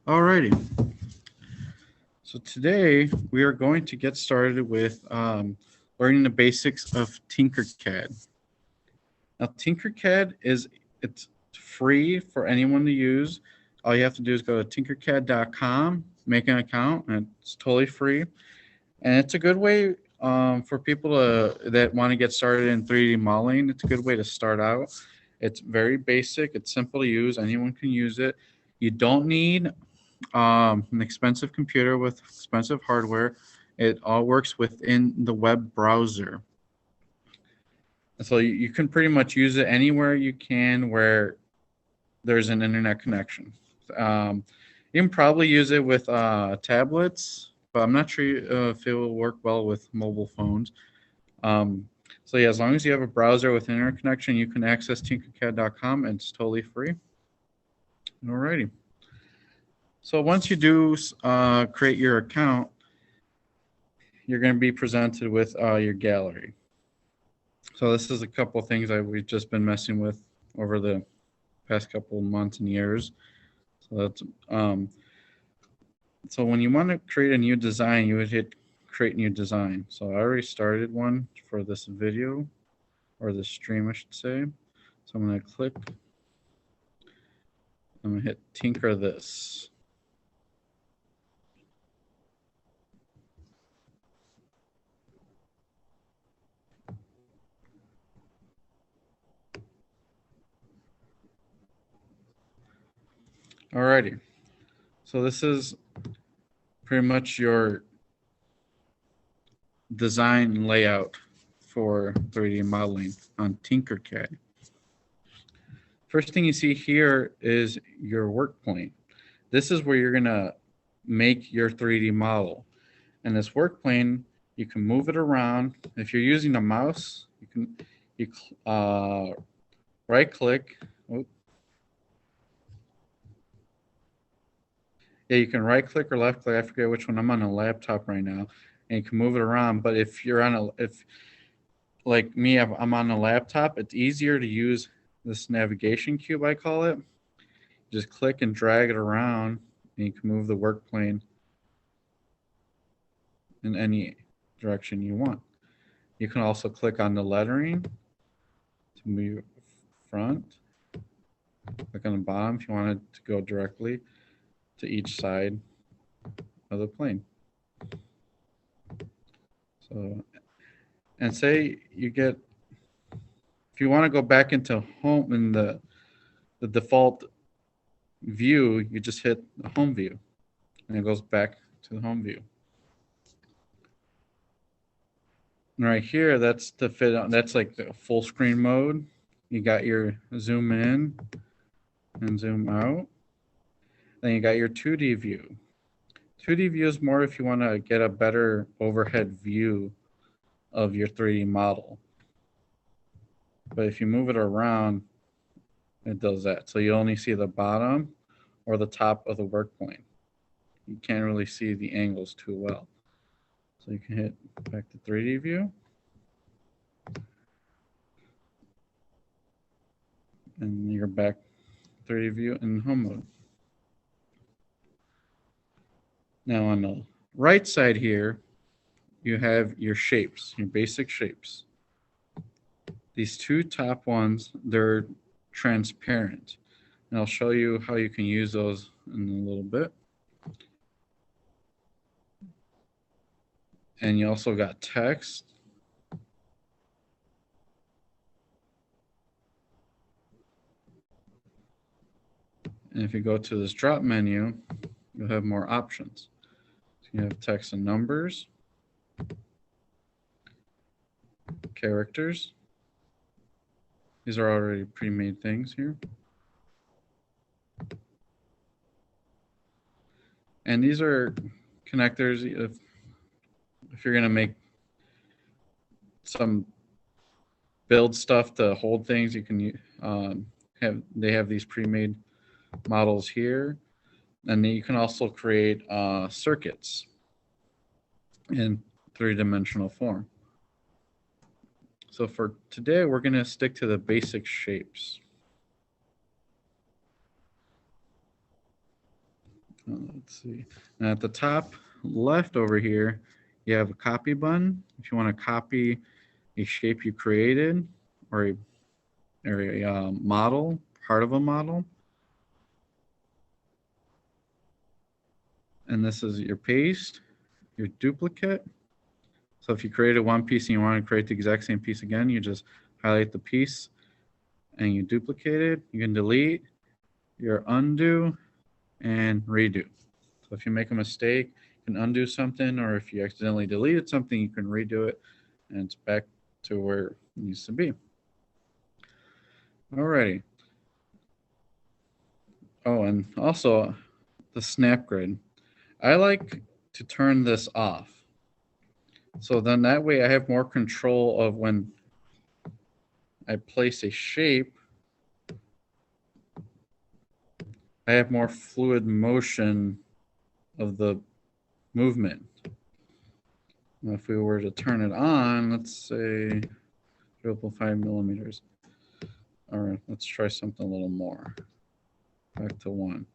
Alrighty. So today we are going to get started with learning the basics of TinkerCAD. Now TinkerCAD it's free for anyone to use. All you have to do is go to tinkercad.com, make an account, and it's totally free. And it's a good way for people that want to get started in 3D modeling. It's a good way to start out. It's very basic. It's simple to use. Anyone can use it. You don't need an expensive computer with expensive hardware. It all works within the web browser. So you can pretty much use it anywhere you can where there's an internet connection. You can probably use it with tablets, but I'm not sure if it will work well with mobile phones. So yeah, as long as you have a browser with internet connection, you can access tinkercad.com and it's totally free. Alrighty. So once you do create your account, you're going to be presented with your gallery. So this is a couple of things that we've just been messing with over the past couple of months and years. So that's so when you want to create a new design, you would hit create new design. So I already started one for this video, or this stream I should say. So I'm going to click, I'm going to hit tinker this. Alrighty, so this is pretty much your design layout for 3D modeling on TinkerCAD. First thing you see here is your work plane. This is where you're gonna make your 3D model. And this work plane, you can move it around. If you're using a mouse, you right click. Yeah, you can right click or left click. I forget which one. I'm on a laptop right now, and you can move it around. But if you're on if like me, I'm on a laptop, it's easier to use this navigation cube, I call it. Just click and drag it around, and you can move the work plane in any direction you want. You can also click on the lettering to move front. Click on the bottom if you want it to go directly to each side of the plane. So, and say you get, if you want to go back into home in the default view, you just hit the home view and it goes back to the home view. And right here, that's the fit on, that's like the full screen mode. You got your zoom in and zoom out. Then you got your 2D view. 2D view is more if you want to get a better overhead view of your 3D model. But if you move it around, it does that. So you only see the bottom or the top of the work plane. You can't really see the angles too well. So you can hit back to 3D view. And you're back 3D view in home mode. Now on the right side here, you have your shapes, your basic shapes. These two top ones, they're transparent. And I'll show you how you can use those in a little bit. And you also got text. And if you go to this drop menu, you'll have more options. So you have text and numbers, characters. These are already pre-made things here. And these are connectors. If you're going to make some build stuff to hold things, you can they have these pre-made models here. And then you can also create circuits in three-dimensional form. So for today, we're going to stick to the basic shapes. Let's see. And at the top left over here, you have a copy button. If you want to copy a shape you created or a model, part of a model. And this is your paste, your duplicate. So if you created one piece and you want to create the exact same piece again, you just highlight the piece and you duplicate it. You can delete, your undo, and redo. So if you make a mistake, you can undo something, or if you accidentally deleted something, you can redo it, and it's back to where it needs to be. Alrighty. Oh, and also the snap grid. I like to turn this off. So then that way I have more control of when I place a shape, I have more fluid motion of the movement. Now if we were to turn it on, let's say 0.5 millimeters. All right, let's try something a little more. Back to 1.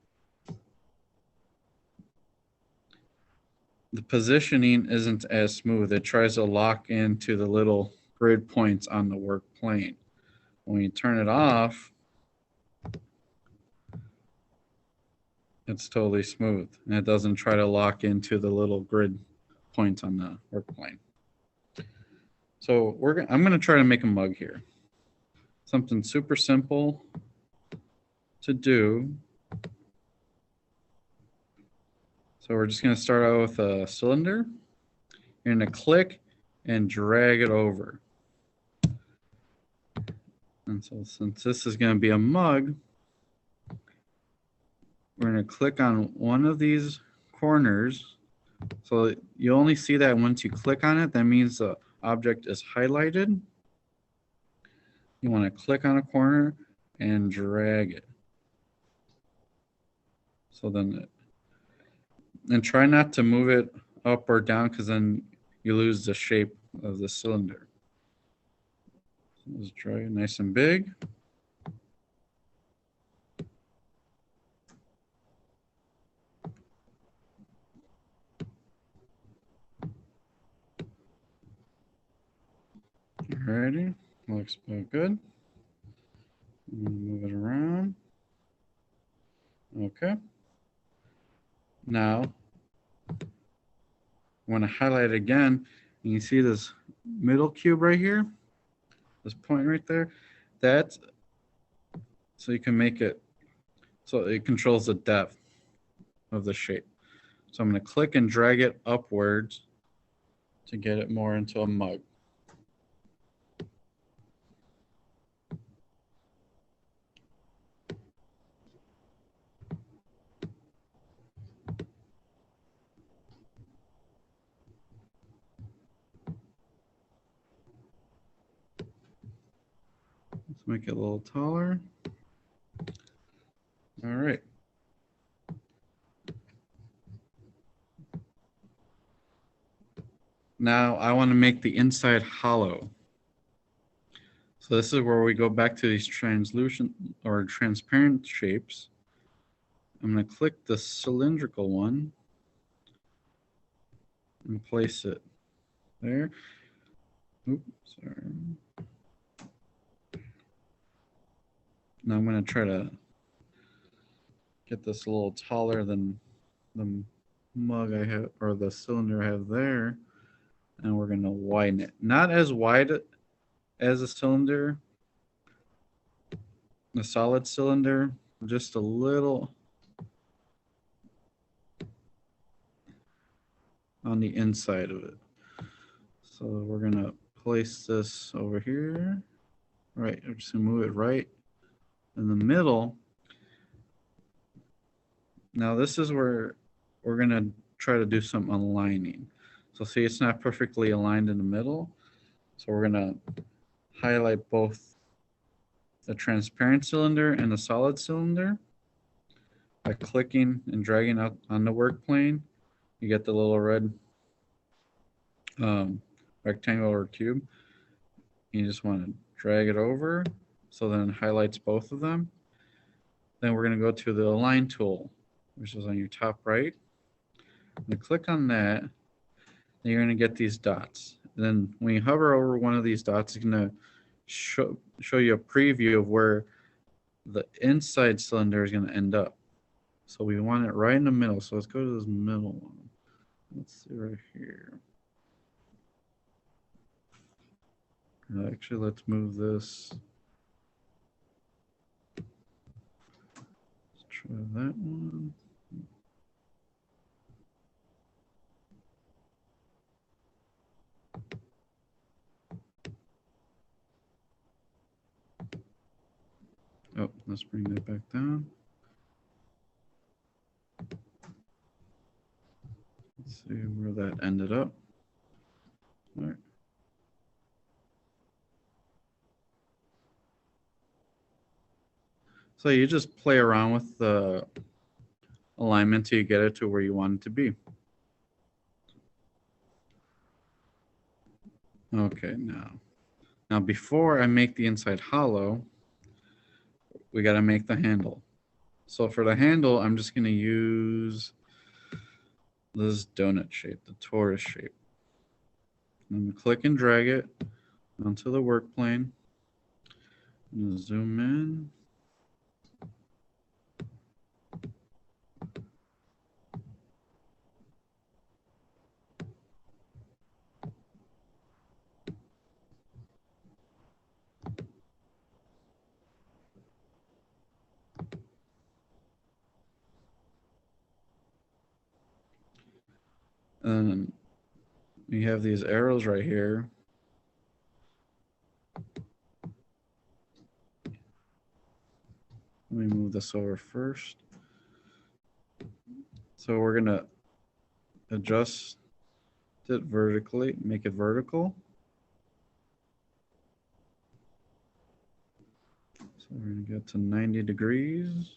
The positioning isn't as smooth. It tries to lock into the little grid points on the work plane. When you turn it off, it's totally smooth, and it doesn't try to lock into the little grid points on the work plane. So I'm going to try to make a mug here. Something super simple to do. So we're just going to start out with a cylinder. You're going to click and drag it over. And so since this is going to be a mug, we're going to click on one of these corners. So you only see that once you click on it. That means the object is highlighted. You want to click on a corner and drag it. So then, and try not to move it up or down, because then you lose the shape of the cylinder. Let's drag it nice and big. Alrighty, looks about good. Move it around. Okay. Now, I want to highlight it again. And you see this middle cube right here? This point right there? That's so you can make it so it controls the depth of the shape. So I'm going to click and drag it upwards to get it more into a mug. Let's make it a little taller. All right. Now I want to make the inside hollow. So this is where we go back to these translucent or transparent shapes. I'm going to click the cylindrical one and place it there. Oops, sorry. Now I'm going to try to get this a little taller than the mug I have, or the cylinder I have there. And we're going to widen it. Not as wide as a cylinder, a solid cylinder, just a little on the inside of it. So we're going to place this over here. Right, I'm just going to move it right in the middle. Now this is where we're going to try to do some aligning. So see, it's not perfectly aligned in the middle. So we're going to highlight both the transparent cylinder and the solid cylinder by clicking and dragging out on the work plane. You get the little red rectangle or cube. You just want to drag it over so then it highlights both of them. Then we're going to go to the align tool. which is on your top right. And click on that, and you're going to get these dots. And then when you hover over one of these dots, it's going to show you a preview of where the inside cylinder is going to end up. So we want it right in the middle. So let's go to this middle one. Let's see right here. Actually, let's move this. Let's try that one. Oh, let's bring that back down. Let's see where that ended up. All right. So you just play around with the alignment till you get it to where you want it to be. Okay, now before I make the inside hollow, we got to make the handle. So for the handle, I'm just going to use this donut shape, the torus shape. I'm going to click and drag it onto the work plane. I'm going to zoom in. And you have these arrows right here. Let me move this over first. So we're going to adjust it vertically, make it vertical. So we're going to get to 90 degrees.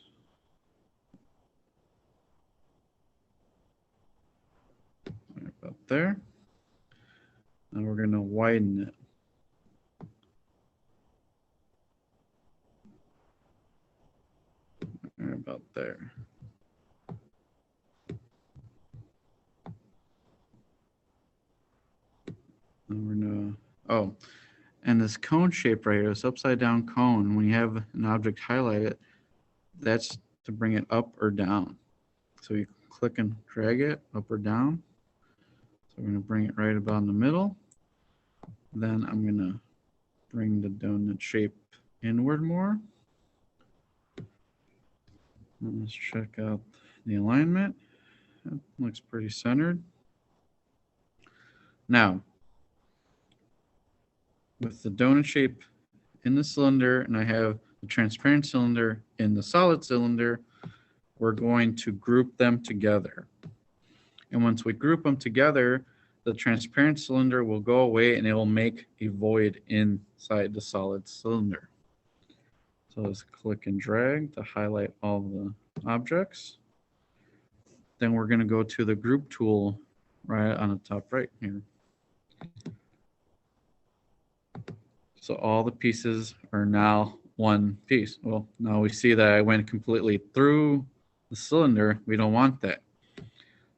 Right about there. And we're going to widen it. Right about there. And we're going to, and this cone shape right here, this upside down cone, when you have an object highlighted, that's to bring it up or down. So you click and drag it up or down. So we're going to bring it right about in the middle. Then I'm going to bring the donut shape inward more. And let's check out the alignment. It looks pretty centered. Now, with the donut shape in the cylinder, and I have the transparent cylinder in the solid cylinder, we're going to group them together. And once we group them together, the transparent cylinder will go away and it will make a void inside the solid cylinder. So let's click and drag to highlight all the objects. Then we're going to go to the group tool right on the top right here. So all the pieces are now one piece. Well, now we see that I went completely through the cylinder. We don't want that.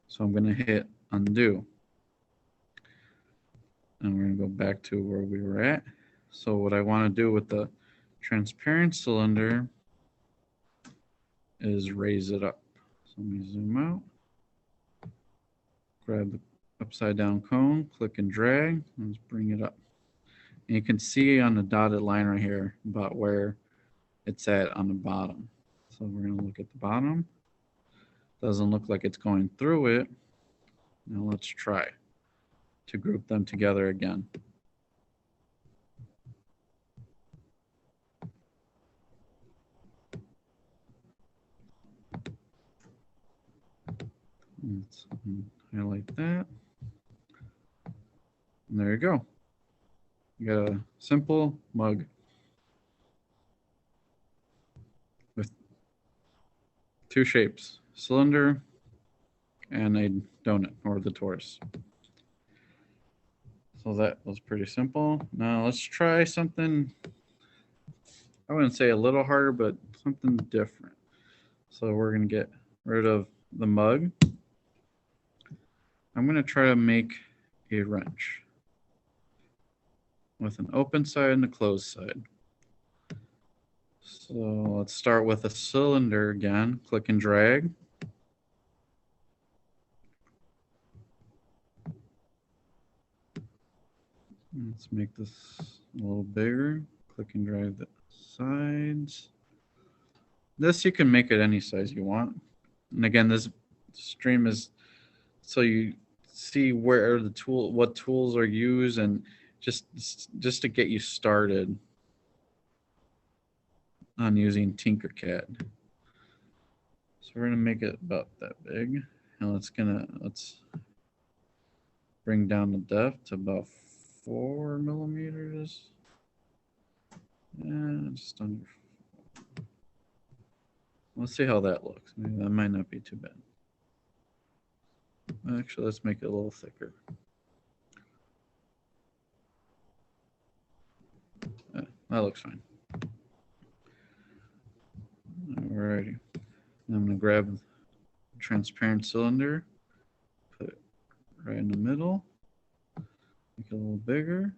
So I'm going to hit undo. And we're going to go back to where we were at. So what I want to do with the transparent cylinder is raise it up. So let me zoom out. Grab the upside down cone, click and drag, and let's bring it up. And you can see on the dotted line right here about where it's at on the bottom. So we're going to look at the bottom. Doesn't look like it's going through it. Now let's try to group them together again. Let's highlight that. And there you go. You got a simple mug with two shapes, cylinder and a donut or the torus. So that was pretty simple. Now let's try something, I wouldn't say a little harder, but something different. So we're going to get rid of the mug, I'm going to try to make a wrench with an open side and a closed side. So let's start with a cylinder again. Click and drag. Let's make this a little bigger. Click and drag the sides. This you can make it any size you want. And again, this stream is so you see where the what tools are used, and just to get you started on using TinkerCAD. So we're gonna make it about that big, and let's bring down the depth to about 4 millimeters. Yeah, just under. Let's see how that looks. Maybe that might not be too bad. Actually, let's make it a little thicker. That looks fine. Alrighty. I'm going to grab the transparent cylinder, put it right in the middle, make it a little bigger.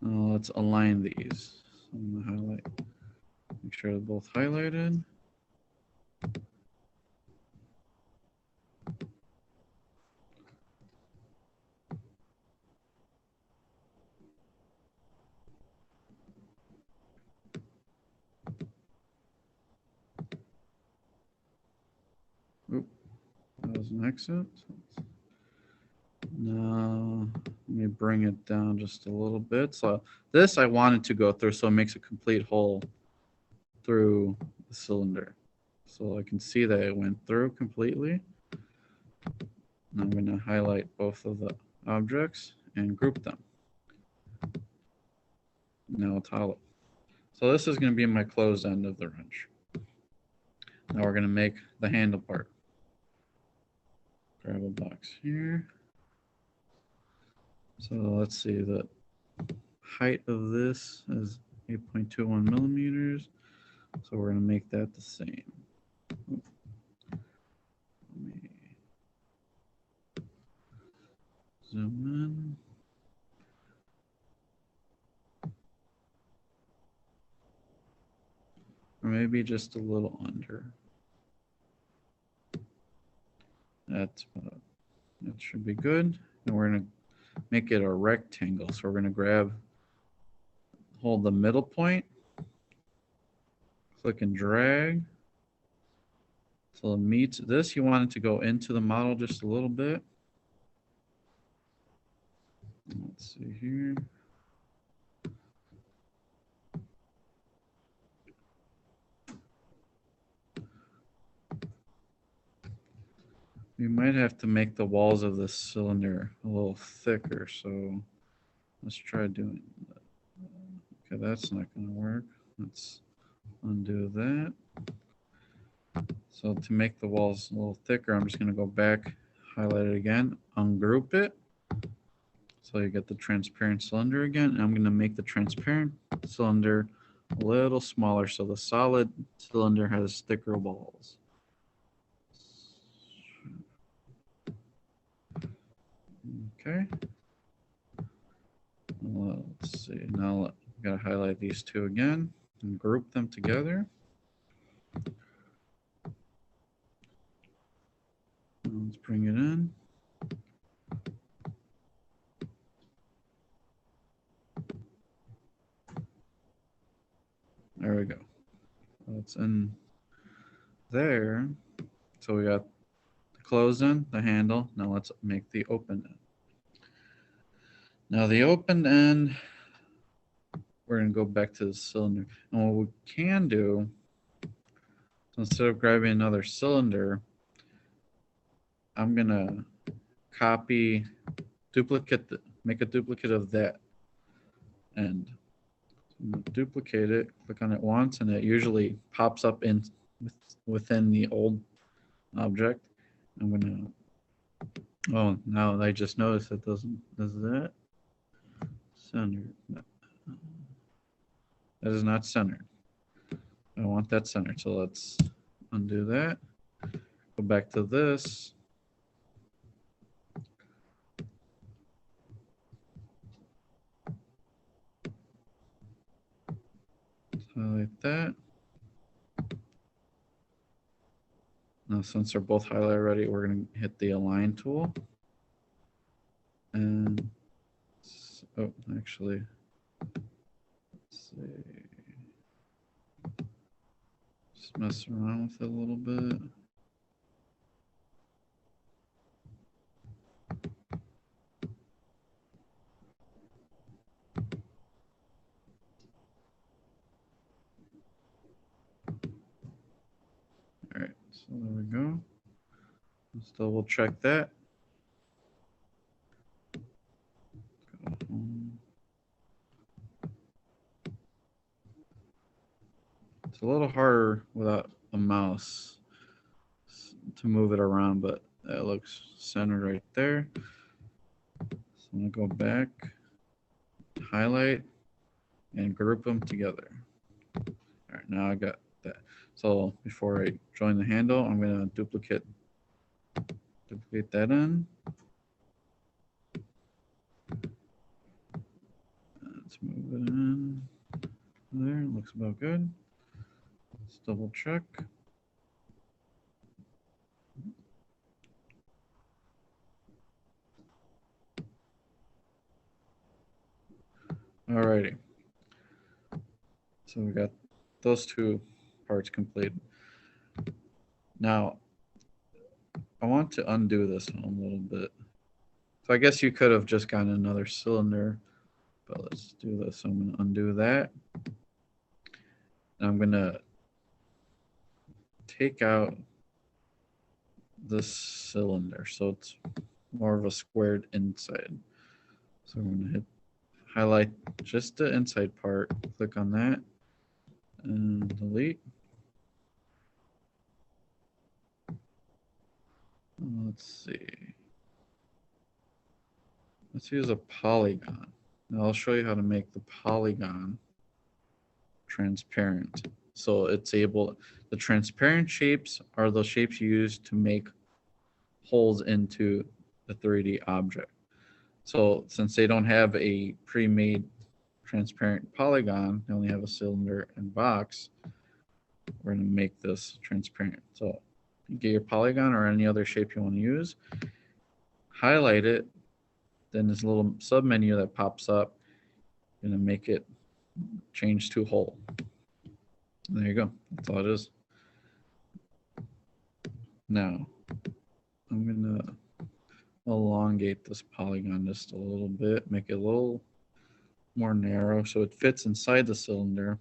Let's align these. So I'm going to highlight, make sure they're both highlighted. Oop, that was an exit. Now, let me bring it down just a little bit. So this I wanted to go through, so it makes a complete hole through the cylinder. So I can see that it went through completely. And I'm going to highlight both of the objects and group them. Now it's hollow. So this is going to be my closed end of the wrench. Now we're going to make the handle part. Grab a box here. So let's see, the height of this is 8.21 millimeters. So we're going to make that the same. Let me zoom in. Or maybe just a little under. That should be good. And we're going to make it a rectangle. So we're going to hold the middle point, click and drag. So it meets this. You want it to go into the model just a little bit. Let's see here. We might have to make the walls of this cylinder a little thicker, so let's try doing that. Okay, that's not going to work. Let's undo that. So to make the walls a little thicker, I'm just going to go back, highlight it again, ungroup it. So you get the transparent cylinder again. And I'm going to make the transparent cylinder a little smaller so the solid cylinder has thicker walls. Okay. Well, let's see. Now I've got to highlight these two again and group them together. Let's bring it in. There we go. It's in there. So we got the closed end, the handle. Now let's make the open end. Now the open end, we're going to go back to the cylinder. And what we can do, so instead of grabbing another cylinder, I'm going to make a duplicate of that end. Duplicate it, click on it once, and it usually pops up within the old object. I'm going to, oh, now I just noticed it does that. Center. That is not centered. I want that centered. So let's undo that. Go back to this. Highlight that. Now, since they're both highlighted already, we're going to hit the Align tool. And, oh, actually, let's see. Just mess around with it a little bit. All right, so there we go. Let's double check that. Go home. It's a little harder without a mouse to move it around, but that looks centered right there. So I'm going to go back, highlight, and group them together. All right, now I got that. So before I join the handle, I'm going to duplicate that in. Let's move it in there. Looks about good. Let's double check. Alrighty. So we got those two parts completed. Now, I want to undo this one a little bit. So I guess you could have just gotten another cylinder, but let's do this. So I'm going to undo that. And I'm going to take out this cylinder so it's more of a squared inside. So I'm going to highlight just the inside part, click on that, and delete. Let's see. Let's use a polygon. Now I'll show you how to make the polygon transparent. So it's able, the transparent shapes are the shapes you use to make holes into the 3D object. So since they don't have a pre-made transparent polygon, they only have a cylinder and box, we're going to make this transparent. So you get your polygon or any other shape you want to use, highlight it, then this little sub menu that pops up, you're going to make it change to hole. There you go. That's all it is. Now, I'm going to elongate this polygon just a little bit, make it a little more narrow so it fits inside the cylinder.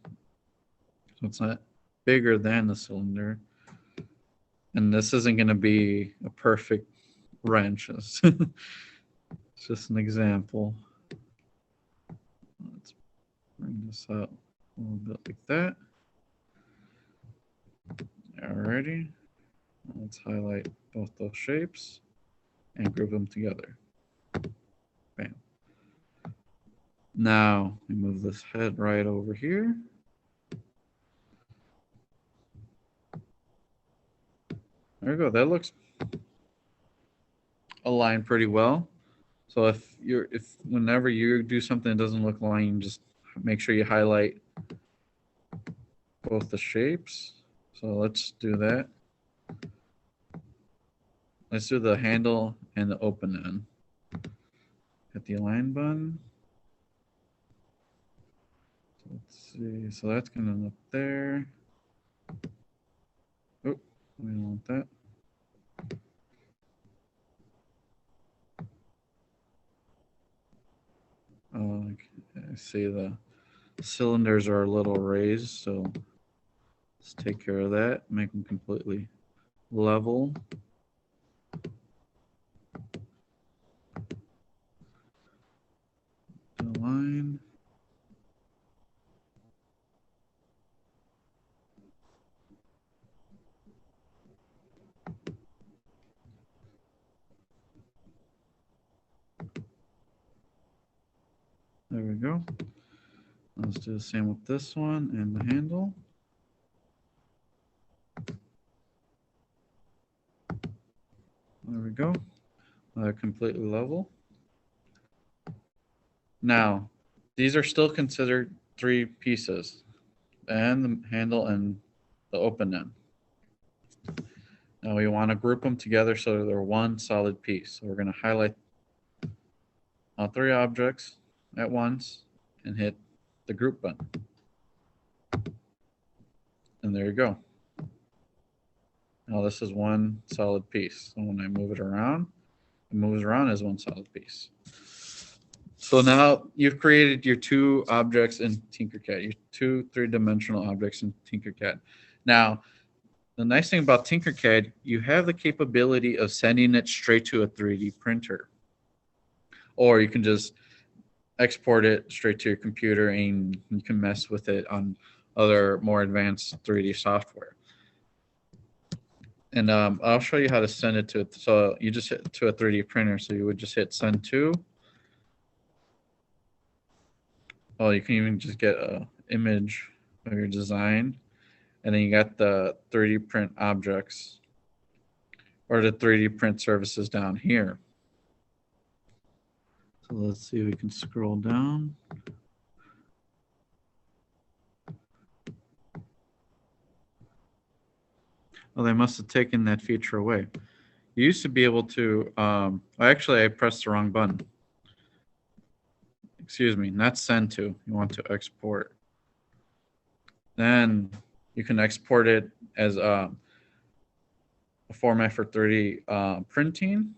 So it's not bigger than the cylinder. And this isn't going to be a perfect wrench. It's just an example. Let's bring this up a little bit like that. Alrighty. Let's highlight both those shapes and group them together. Bam. Now we move this head right over here. There we go. That looks aligned pretty well. So if whenever you do something that doesn't look aligned, just make sure you highlight both the shapes. So let's do that. Let's do the handle and the open end. Hit the align button. Let's see. So that's going to end up there. Oh, we don't want that. I see the cylinders are a little raised, so let's take care of that. Make them completely level. Align. There we go. Let's do the same with this one and the handle. There we go. They're completely level. Now, these are still considered 3 pieces, and the handle and the open end. Now we want to group them together so they're one solid piece. So we're going to highlight all 3 objects at once and hit the group button. And there you go. Now this is one solid piece. So when I move it around, it moves around as one solid piece. So now you've created your 2 objects in TinkerCAD, your 2 3-dimensional objects in TinkerCAD. Now, the nice thing about TinkerCAD, you have the capability of sending it straight to a 3D printer. Or you can just export it straight to your computer and you can mess with it on other more advanced 3D software. And I'll show you how to send it to it. So you just hit to a 3D printer. So you would just hit send to. Oh, you can even just get an image of your design. And then you got the 3D print objects or the 3D print services down here. So let's see if we can scroll down. Oh, they must have taken that feature away. You used to be able to, actually I pressed the wrong button. Excuse me, not send to, you want to export. Then you can export it as a format for 3D printing.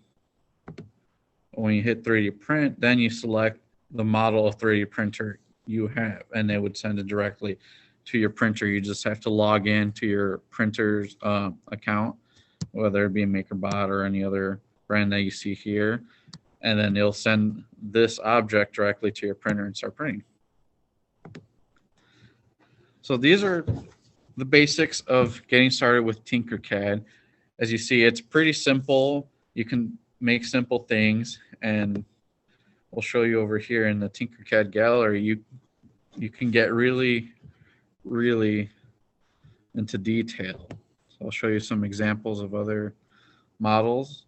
When you hit 3D print, then you select the model of 3D printer you have, and they would send it directly to your printer. You just have to log in to your printer's account, whether it be a MakerBot or any other brand that you see here, and then it'll send this object directly to your printer and start printing. So these are the basics of getting started with TinkerCAD. As you see, it's pretty simple. You can make simple things, and we'll show you over here in the TinkerCAD gallery. You can get really into detail. So I'll show you some examples of other models.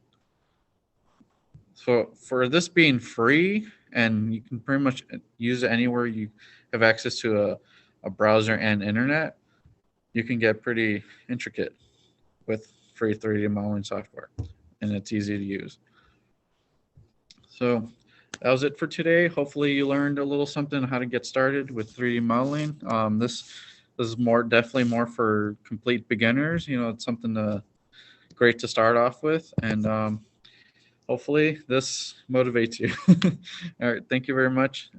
So for this being free, and you can pretty much use it anywhere you have access to a browser and internet, you can get pretty intricate with free 3D modeling software, and it's easy to use. So that was it for today. Hopefully you learned a little something on how to get started with 3D modeling. This is definitely more for complete beginners. You know, it's something great to start off with, and hopefully this motivates you. All right, thank you very much,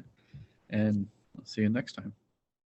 and I'll see you next time.